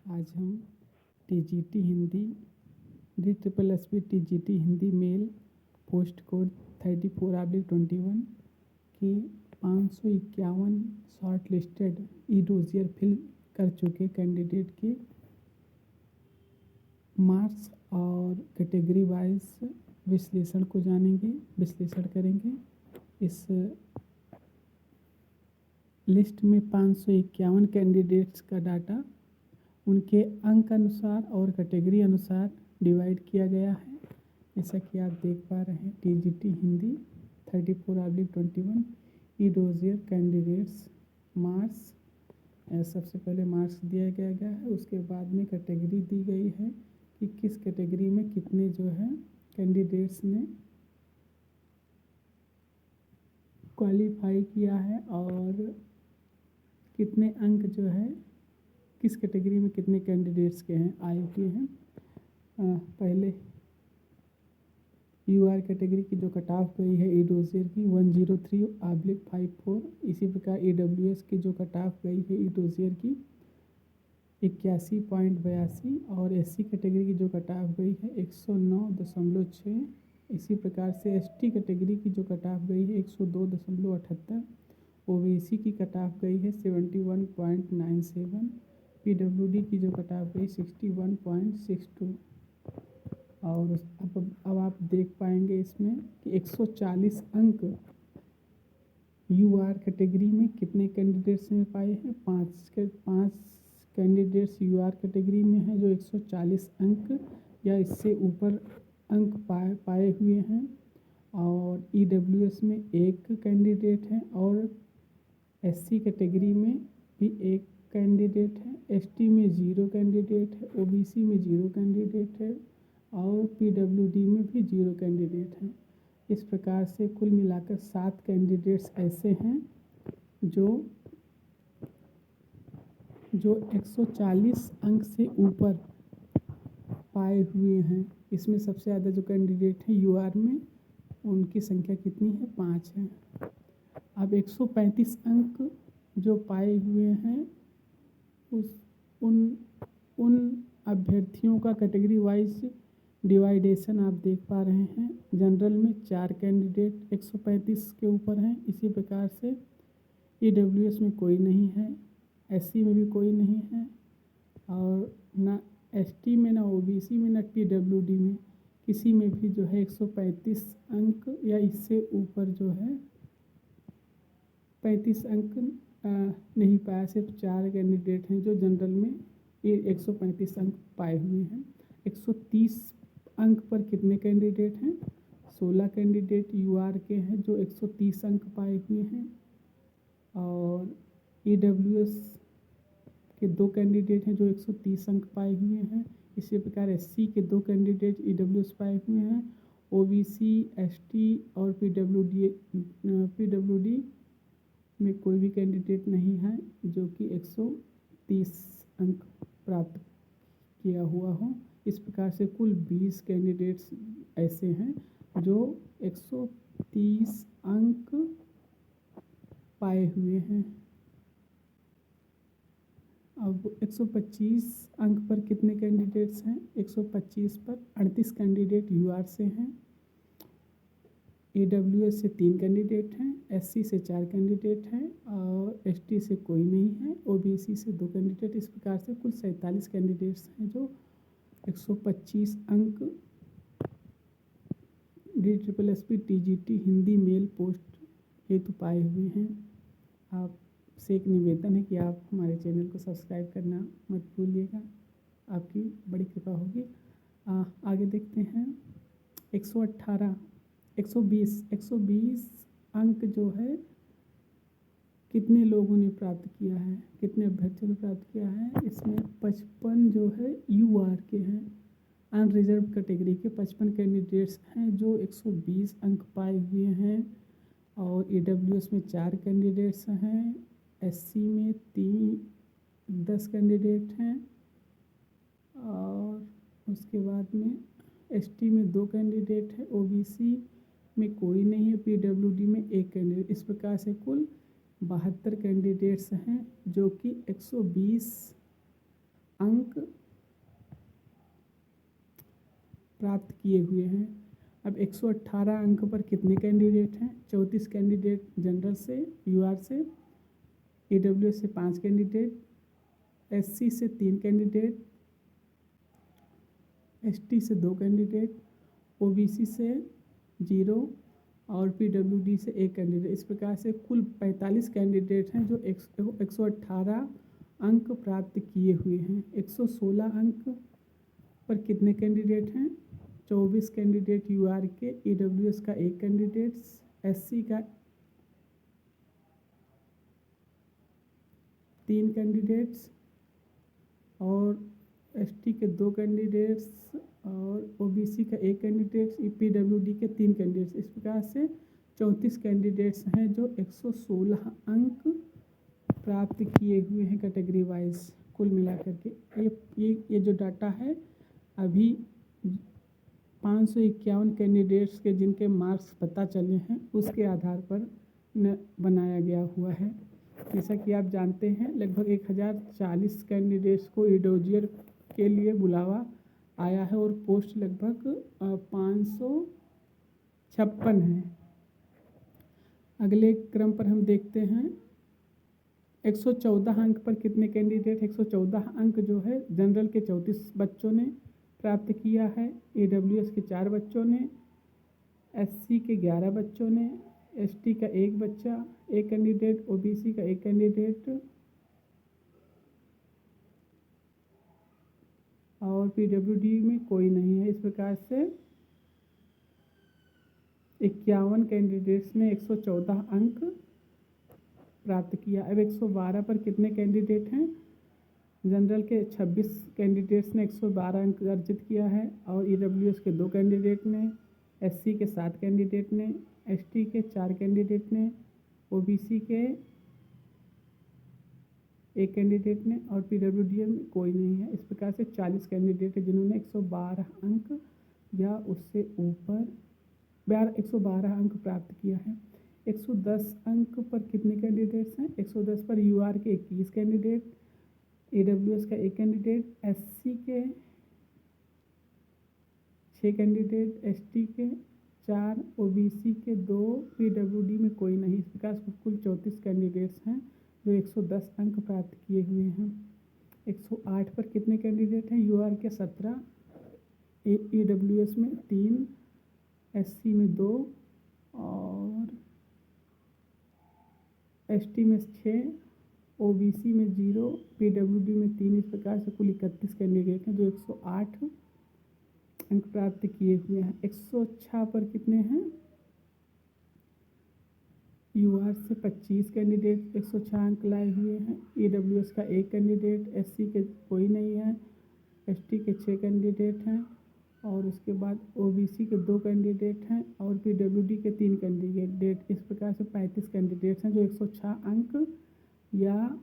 आज हम TGT Hindi DSSB TGT Hindi male post code 34/21 की 551 shortlisted e dossier fill कर चुके कैंडिडेट के मार्क्स और कैटेगरी वाइज विश्लेषण को विश्लेषण करेंगे। इस लिस्ट में 551 कैंडिडेट्स का डाटा उनके अंक अनुसार और कैटेगरी अनुसार डिवाइड किया गया है। जैसा कि आप देख पा रहे हैं, टीजीटी हिंदी 34/21 ई डोजियर कैंडिडेट्स मार्क्स। सबसे पहले मार्क्स दिया गया है, उसके बाद में कैटेगरी दी गई है कि किस कैटेगरी में कितने जो है कैंडिडेट्स ने क्वालिफाई किया है और कितने अंक जो है किस कैटेगरी में कितने कैंडिडेट्स के हैं आए हुए हैं। पहले यूआर कैटेगरी की जो कट ऑफ गई है ई डोजियर की 103/54। इसी प्रकार ईडब्ल्यूएस की जो कट ऑफ गई है ई डोजियर की 81.82 और एससी कैटेगरी की जो कट ऑफ गई है 109.6। इसी प्रकार से एसटी कैटेगरी की जो कट ऑफ गई है 102.78। ओबीसी की कट ऑफ गई है 71.97। पीडब्ल्यूडी की जो कट ऑफ गई 61.62। और अब आप देख पाएंगे इसमें कि 140 अंक यूआर कैटेगरी में कितने कैंडिडेट्स ने पाए हैं। पाँच कैंडिडेट्स यूआर कैटेगरी में हैं जो 140 अंक या इससे ऊपर अंक पाए हुए हैं। और ईडब्ल्यूएस में एक कैंडिडेट है और एससी कैटेगरी में भी एक कैंडिडेट है। एसटी में 0 कैंडिडेट है। ओबीसी में 0 कैंडिडेट है और पीडब्ल्यूडी में भी 0 कैंडिडेट है। इस प्रकार से कुल मिलाकर 7 कैंडिडेट्स ऐसे हैं जो 140 अंक से ऊपर पाए हुए हैं। इसमें सबसे ज़्यादा जो कैंडिडेट हैं यूआर में, उनकी संख्या कितनी है? 5 है। अब 135 अंक जो पाए हुए हैं उन अभ्यर्थियों का कैटेगरी वाइज डिवाइडेशन आप देख पा रहे हैं। जनरल में 4 कैंडिडेट 135 के ऊपर हैं। इसी प्रकार से ईडब्ल्यूएस में कोई नहीं है, एससी में भी कोई नहीं है और ना एसटी में, ना ओबीसी में, ना पीडब्ल्यूडी में किसी में भी जो है 135 अंक या इससे ऊपर जो है 35 अंक नहीं पाया। सिर्फ 4 कैंडिडेट हैं जो जनरल में 135 अंक पाए हुए हैं। 130 अंक पर कितने कैंडिडेट हैं? 16 कैंडिडेट यूआर के हैं जो 130 अंक पाए हुए हैं। और ईडब्ल्यूएस के 2 कैंडिडेट हैं जो 130 अंक पाए हुए हैं। इसी प्रकार एससी के 2 कैंडिडेट ईडब्ल्यूएस पाए हुए हैं। ओबीसी, एसटी और पीडब्ल्यूडी में कोई भी कैंडिडेट नहीं है जो कि 130 अंक प्राप्त किया हुआ हो। इस प्रकार से कुल 20 कैंडिडेट्स ऐसे हैं जो 130 अंक पाए हुए हैं। अब 125 अंक पर कितने कैंडिडेट्स हैं? 125 पर 38 कैंडिडेट यूआर से हैं। ईडब्ल्यूएस से 3 कैंडिडेट हैं, एससी से 4 कैंडिडेट हैं और एसटी से कोई नहीं है, ओबीसी से 2 कैंडिडेट। इस प्रकार से कुल 47 कैंडिडेट्स हैं जो 125 अंक DSSB TGT Hindi male post हेतु पाए हुए हैं। आपसे एक निवेदन है कि आप हमारे चैनल को सब्सक्राइब करना मत भूलिएगा, आपकी बड़ी कृपा होगी। आगे देखते हैं। 120 अंक जो है कितने लोगों ने प्राप्त किया है, कितने अभ्यर्थियों ने प्राप्त किया है? इसमें 55 जो है यूआर के हैं। अनरिजर्व कैटेगरी के 55 कैंडिडेट्स हैं जो 120 अंक पाए हुए हैं। और ईडब्ल्यूएस में 4 कैंडिडेट्स हैं, एससी में 10 कैंडिडेट हैं और उसके बाद में एसटी में 2 कैंडिडेट है, ओबीसी में कोई नहीं है, पीडब्ल्यूडी में 1 कैंडिडेट। इस प्रकार से कुल 72 कैंडिडेट्स हैं जो कि 120 अंक प्राप्त किए हुए हैं। अब 118 अंक पर कितने कैंडिडेट हैं? 34 कैंडिडेट जनरल से, यूआर से, ईडब्ल्यूएस से 5 कैंडिडेट, एससी से 3 कैंडिडेट, एसटी से 2 कैंडिडेट, ओबीसी से 0 और पीडब्ल्यूडी से 1 कैंडिडेट। इस प्रकार से कुल 45 कैंडिडेट हैं जो 118 अंक प्राप्त किए हुए हैं। 116 अंक पर कितने कैंडिडेट हैं? 24 कैंडिडेट यूआर के, ईडब्ल्यूएस का 1 कैंडिडेट, एससी का 3 कैंडिडेट्स और एसटी के 2 कैंडिडेट्स और ओबीसी का 1 कैंडिडेट, पीडब्ल्यूडी के 3 कैंडिडेट्स। इस प्रकार से 34 कैंडिडेट्स हैं जो 116 अंक प्राप्त किए हुए हैं कैटेगरी वाइज कुल मिलाकर के। ये जो डाटा है अभी 551 कैंडिडेट्स के जिनके मार्क्स पता चले हैं उसके आधार पर बनाया गया हुआ है। जैसा कि आप जानते हैं लगभग 1040 कैंडिडेट्स को ईडोजियर के लिए बुलावा आया है और पोस्ट लगभग 556 हैं। अगले क्रम पर हम देखते हैं 114 अंक पर कितने कैंडिडेट? 114 अंक जो है जनरल के 34 बच्चों ने प्राप्त किया है, ईडब्ल्यूएस के 4 बच्चों ने, एससी के 11 बच्चों ने, एसटी का 1 बच्चा 1 कैंडिडेट, ओबीसी का 1 कैंडिडेट और पीडब्ल्यूडी में कोई नहीं है। इस प्रकार से 51 कैंडिडेट्स ने 114 अंक प्राप्त किया। अब 112 पर कितने कैंडिडेट हैं? जनरल के 26 कैंडिडेट्स ने 112 अंक अर्जित किया है और ईडब्ल्यूएस के 2 कैंडिडेट ने, एससी के 7 कैंडिडेट ने, एसटी के 4 कैंडिडेट ने, ओबीसी के 1 कैंडिडेट ने और पीडब्ल्यूडी में कोई नहीं है। इस प्रकार से 40 कैंडिडेट हैं जिन्होंने 112 अंक या उससे ऊपर 112 अंक प्राप्त किया है। 110 अंक पर कितने कैंडिडेट्स हैं? 110 पर यूआर के 21 कैंडिडेट, ईडब्ल्यूएस का 1 कैंडिडेट, एससी के 6 कैंडिडेट, एसटी के 4, ओबीसी के 2, पीडब्ल्यूडी में कोई नहीं। इस प्रकार से कुल 34 कैंडिडेट्स हैं जो 110 अंक प्राप्त किए हुए हैं। 108 पर कितने कैंडिडेट हैं? यूआर के 17, ईडब्ल्यूएस में 3, एससी में 2 और एसटी में 6, ओबीसी में 0, पीडब्ल्यूडी में 3। इस प्रकार से कुल 31 कैंडिडेट हैं जो 108 अंक प्राप्त किए हुए हैं। 106 पर कितने हैं? यूआर से 25 कैंडिडेट 106 अंक लाए हुए हैं, ईडब्ल्यूएस का 1 कैंडिडेट, एससी के कोई नहीं है, एसटी के 6 कैंडिडेट हैं और उसके बाद ओबीसी के 2 कैंडिडेट हैं और पीडब्ल्यूडी के 3 कैंडिडेट। इस प्रकार से 35 कैंडिडेट्स हैं जो 106 अंक या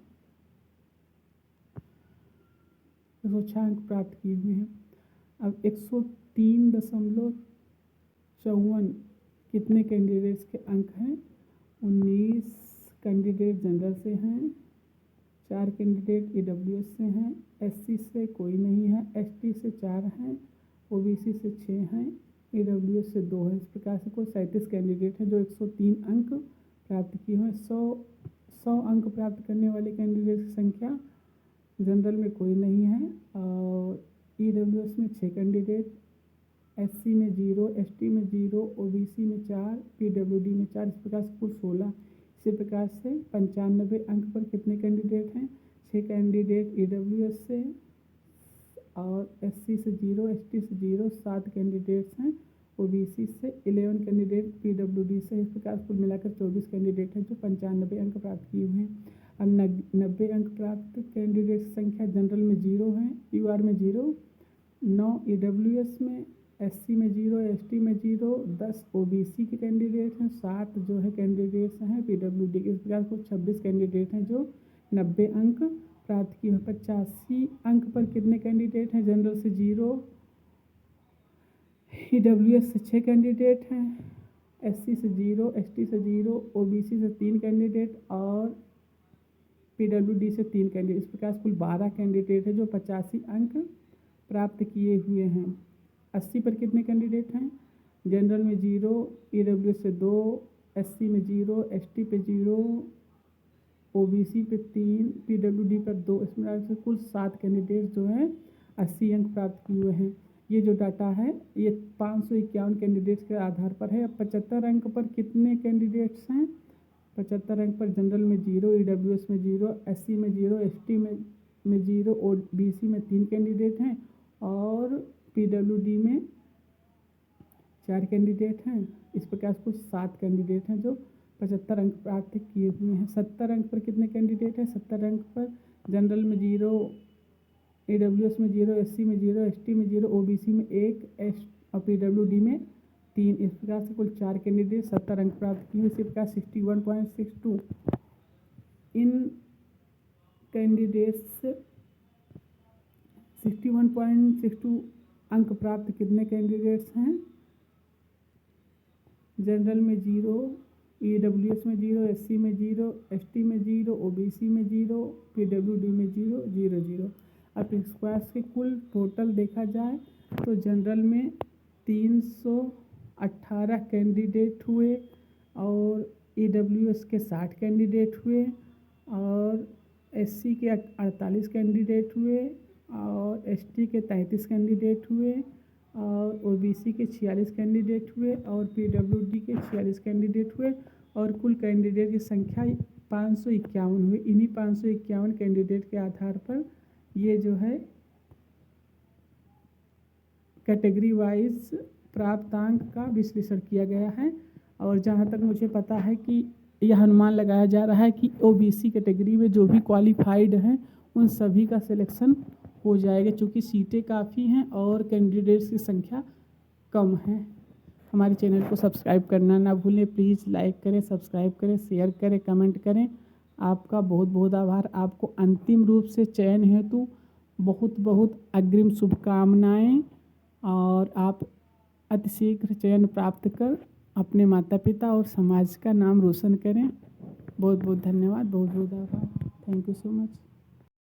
106 अंक प्राप्त किए हुए हैं। अब 103.54 कितने कैंडिडेट्स के अंक हैं? 19 कैंडिडेट जनरल से हैं, 4 कैंडिडेट ईडब्ल्यूएस से हैं, एससी से कोई नहीं है, एसटी से 4 हैं, ओबीसी से 6 हैं, ईडब्ल्यूएस से 2 है। इस प्रकार से कुल 37 कैंडिडेट हैं जो 103 अंक प्राप्त किए हुए हैं। 100 अंक प्राप्त करने वाले कैंडिडेट की संख्या जनरल में कोई नहीं है और ईडब्ल्यूएस में 6 कैंडिडेट, एससी में 0, एसटी में 0, ओबीसी में 4, पीडब्ल्यूडी में 4। इस प्रकार से कुल 16। इसी प्रकार से 95 अंक पर कितने कैंडिडेट हैं? 6 कैंडिडेट ईडब्ल्यूएस से और एससी से 0, एसटी से 0, 7 कैंडिडेट्स हैं ओबीसी से, 11 कैंडिडेट पीडब्ल्यूडी से। इस प्रकार कुल मिलाकर 24 कैंडिडेट हैं जो 95 अंक प्राप्त किए हुए हैं। अब 90 अंक प्राप्त कैंडिडेट संख्या जनरल में 0 है, यूआर में 0, 9 ईडब्ल्यूएस में, एससी में 0, एसटी में 0, 10 ओबीसी के कैंडिडेट हैं, 7 जो है कैंडिडेट्स हैं पीडब्ल्यूडी के। इस प्रकार कुल 26 कैंडिडेट हैं जो 90 अंक प्राप्त किए हैं। 85 अंक पर कितने कैंडिडेट हैं? जनरल से 0, ईडब्ल्यूएस से 6 कैंडिडेट हैं, एससी से 0, एसटी से 0, ओबीसी से 3 कैंडिडेट और PWD से 3 कैंडिडेट। इस प्रकार कुल 12 कैंडिडेट है जो 85 अंक प्राप्त किए हुए हैं। 80 पर कितने कैंडिडेट हैं? जनरल में 0, EWS से 2, SC में 0, ST पे 0, OBC पे 3, PWD पर 2। इस प्रकार से कुल 7 कैंडिडेट जो हैं 80 अंक प्राप्त किए हुए हैं। ये जो डाटा है ये 551 कैंडिडेट्स के आधार पर है। अब 75 अंक पर कितने कैंडिडेट्स हैं? 75 अंक पर जनरल में 0, EWS में 0, SC में 0, ST में 0, OBC में 3 कैंडिडेट हैं और PWD में 4 कैंडिडेट हैं। इस प्रकार कुल 7 कैंडिडेट हैं जो 75 अंक प्राप्त किए हुए हैं। 70 अंक पर कितने कैंडिडेट हैं? 70 अंक पर जनरल में 0, EWS में 0, SC में 0, ST में 0, OBC में 1 और PWD में 3। इस प्रकार से कुल 4 कैंडिडेट 70 अंक प्राप्त किए। इसी प्रकार 61.62 इन कैंडिडेट्स 61.62 अंक प्राप्त कितने कैंडिडेट्स हैं? जनरल में 0, EWS में 0, SC में 0, ST में 0, OBC में 0, PWD में 0, 0, 0। अब स्क्वायर्स के कुल टोटल देखा जाए तो जनरल में 318 कैंडिडेट हुए और EWS के 60 कैंडिडेट हुए और SC के 48 कैंडिडेट हुए और ST के 33 कैंडिडेट हुए और OBC के 46 कैंडिडेट हुए और PWD के 46 कैंडिडेट हुए और कुल कैंडिडेट की संख्या 551 हुई। इन्हीं 551 कैंडिडेट के आधार पर ये जो है कैटेगरी वाइज प्राप्तांक का विश्लेषण किया गया है। और जहाँ तक मुझे पता है कि यह अनुमान लगाया जा रहा है कि OBC कैटेगरी में जो भी क्वालिफाइड हैं उन सभी का सिलेक्शन हो जाएगा, क्योंकि सीटें काफ़ी हैं और कैंडिडेट्स की संख्या कम है। हमारे चैनल को सब्सक्राइब करना ना भूलें। प्लीज़ लाइक करें, सब्सक्राइब करें, शेयर करें, कमेंट करें। आपका बहुत बहुत आभार। आपको अंतिम रूप से चयन हेतु बहुत बहुत अग्रिम शुभकामनाएं और आप अतिशीघ्र चयन प्राप्त कर अपने माता पिता और समाज का नाम रोशन करें। बहुत बहुत धन्यवाद, बहुत बहुत आभार। Thank you so much.